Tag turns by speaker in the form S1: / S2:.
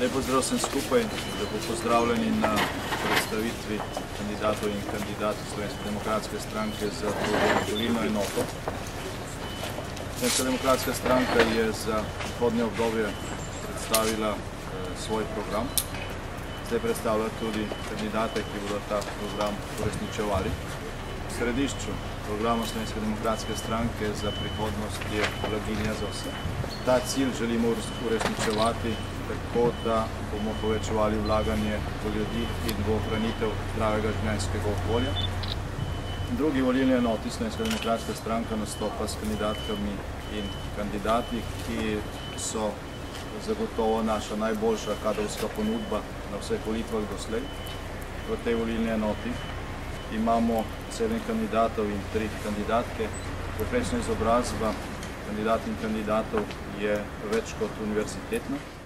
S1: Lep pozdrav vsem skupaj, lepo pozdravljeni na predstavitvi kandidatov in kandidatov Slovenske demokratske stranke za volilno enoto. Slovenska demokratska stranka je za prihodnje obdobje predstavila svoj program. Zdaj predstavlja tudi kandidate, ki bodo ta program uresničevali. V središču programa Slovenske demokratske stranke za prihodnost je blaginja za vse. Ta cilj želimo uresničevati tako, da bomo povečevali vlaganje v ljudi in v ohranitev zdravega življenjskega okolja. V drugi volilni enoti Slovenska demokratska stranka nastopa s kandidatkami in kandidati, ki so zagotovo naša najboljša kadrovska ponudba na vseh volitvah doslej. V tej volilni enoti imamo 7 kandidatov in 3 kandidatke. Povprečna izobrazba kandidat in kandidatov je več kot univerzitetna.